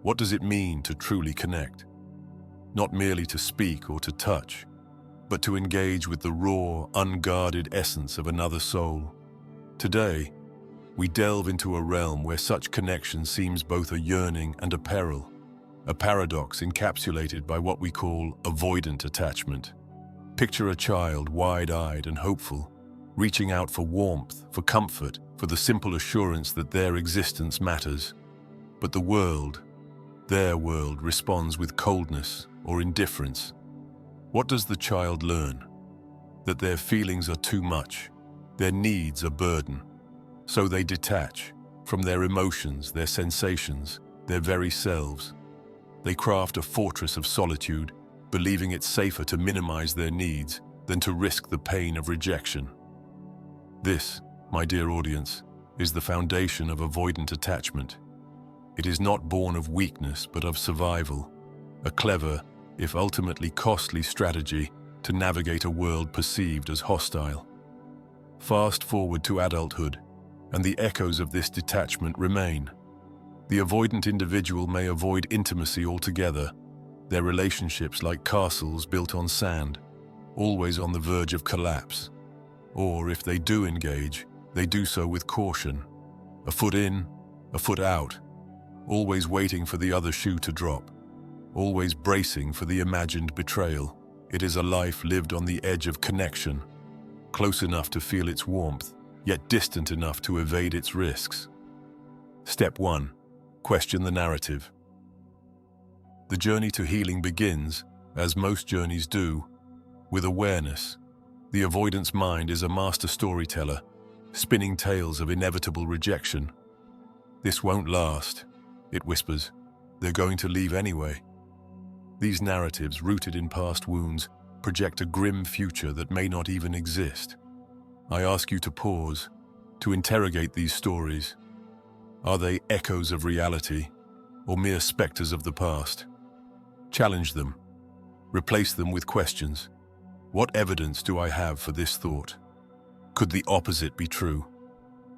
What does it mean to truly connect? Not merely to speak or to touch, but to engage with the raw, unguarded essence of another soul. Today, we delve into a realm where such connection seems both a yearning and a peril, a paradox encapsulated by what we call avoidant attachment. Picture a child, wide-eyed and hopeful, reaching out for warmth, for comfort, for the simple assurance that their existence matters. But the world, their world, responds with coldness or indifference. What does the child learn? That their feelings are too much, their needs a burden. So they detach from their emotions, their sensations, their very selves. They craft a fortress of solitude, believing it safer to minimize their needs than to risk the pain of rejection. This, my dear audience, is the foundation of avoidant attachment. It is not born of weakness but of survival, a clever, if ultimately costly strategy to navigate a world perceived as hostile. Fast forward to adulthood, and the echoes of this detachment remain. The avoidant individual may avoid intimacy altogether, their relationships like castles built on sand, always on the verge of collapse. Or if they do engage, they do so with caution, a foot in, a foot out, always waiting for the other shoe to drop, always bracing for the imagined betrayal. It is a life lived on the edge of connection, close enough to feel its warmth, yet distant enough to evade its risks. Step 1. Question the narrative. The journey to healing begins, as most journeys do, with awareness. The avoidance mind is a master storyteller, spinning tales of inevitable rejection. This won't last, it whispers. They're going to leave anyway. These narratives, rooted in past wounds, project a grim future that may not even exist. I ask you to pause, to interrogate these stories. Are they echoes of reality, or mere specters of the past? Challenge them. Replace them with questions. What evidence do I have for this thought? Could the opposite be true?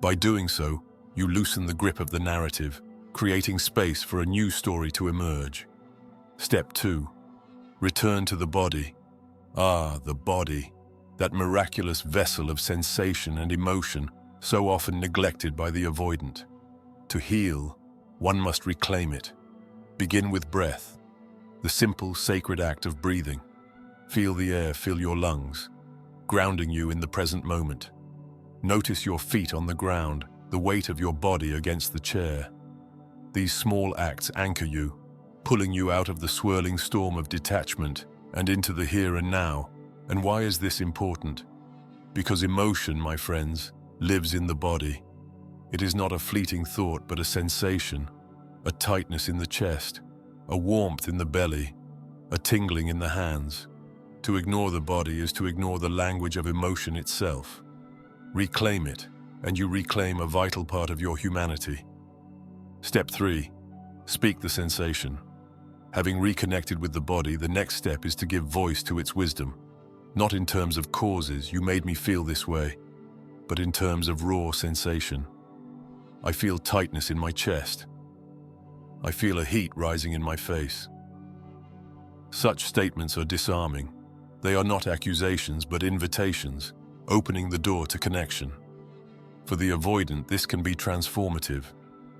By doing so, you loosen the grip of the narrative, creating space for a new story to emerge. Step 2. Return to the body. Ah, the body, that miraculous vessel of sensation and emotion so often neglected by the avoidant. To heal, one must reclaim it. Begin with breath, the simple, sacred act of breathing. Feel the air fill your lungs, grounding you in the present moment. Notice your feet on the ground, the weight of your body against the chair. These small acts anchor you, pulling you out of the swirling storm of detachment and into the here and now. And why is this important? Because emotion, my friends, lives in the body. It is not a fleeting thought, but a sensation, a tightness in the chest, a warmth in the belly, a tingling in the hands. To ignore the body is to ignore the language of emotion itself. Reclaim it, and you reclaim a vital part of your humanity. Step 3. Speak the sensation. Having reconnected with the body, the next step is to give voice to its wisdom. Not in terms of causes, you made me feel this way, but in terms of raw sensation. I feel tightness in my chest. I feel a heat rising in my face. Such statements are disarming. They are not accusations, but invitations, opening the door to connection. For the avoidant, this can be transformative.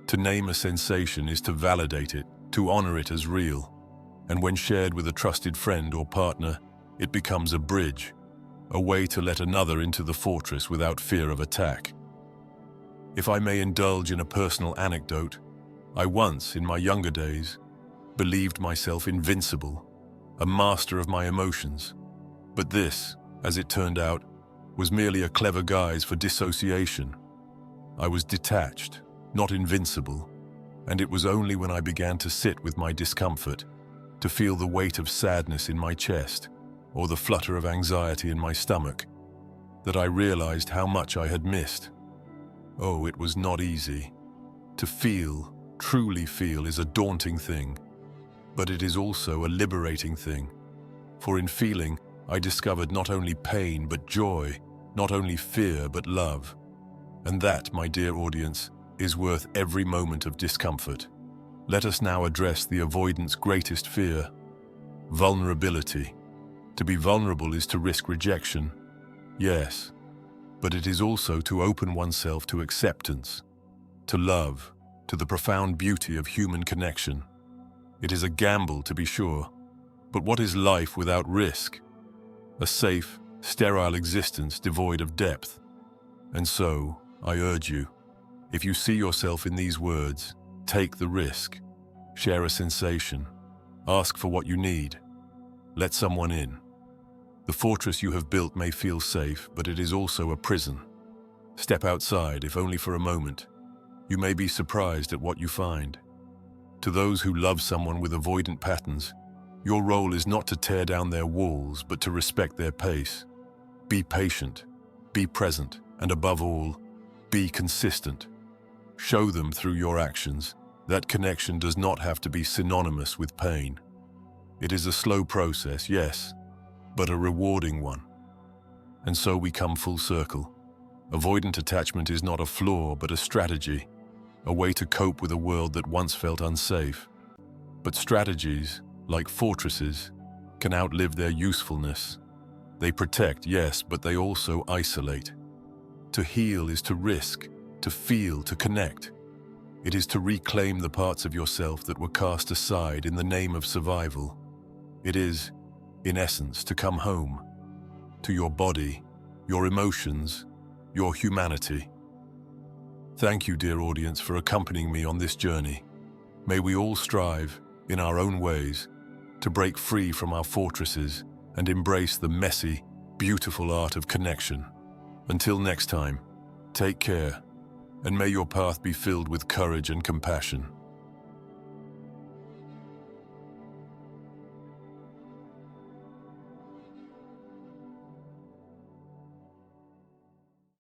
To name a sensation is to validate it, to honor it as real. And when shared with a trusted friend or partner, it becomes a bridge, a way to let another into the fortress without fear of attack. If I may indulge in a personal anecdote, I once, in my younger days, believed myself invincible, a master of my emotions. But this, as it turned out, was merely a clever guise for dissociation. I was detached, not invincible, and it was only when I began to sit with my discomfort, to feel the weight of sadness in my chest, or the flutter of anxiety in my stomach, that I realized how much I had missed. Oh, it was not easy. To feel, truly feel, is a daunting thing, but it is also a liberating thing. For in feeling, I discovered not only pain but joy, not only fear but love. And that, my dear audience, is worth every moment of discomfort. Let us now address the avoidant's greatest fear: vulnerability. To be vulnerable is to risk rejection, yes, but it is also to open oneself to acceptance, to love, to the profound beauty of human connection. It is a gamble, to be sure, but what is life without risk? A safe, sterile existence devoid of depth. And so, I urge you, if you see yourself in these words, take the risk, share a sensation, ask for what you need, let someone in. The fortress you have built may feel safe, but it is also a prison. Step outside, if only for a moment. You may be surprised at what you find. To those who love someone with avoidant patterns, your role is not to tear down their walls, but to respect their pace. Be patient, be present, and above all, be consistent. Show them through your actions that connection does not have to be synonymous with pain. It is a slow process, yes, but a rewarding one. And so we come full circle. Avoidant attachment is not a flaw, but a strategy, a way to cope with a world that once felt unsafe. But strategies, like fortresses, can outlive their usefulness. They protect, yes, but they also isolate. To heal is to risk, to feel, to connect. It is to reclaim the parts of yourself that were cast aside in the name of survival. It is, in essence, to come home, to your body, your emotions, your humanity. Thank you, dear audience, for accompanying me on this journey. May we all strive, in our own ways, to break free from our fortresses and embrace the messy, beautiful art of connection. Until next time, take care, and may your path be filled with courage and compassion.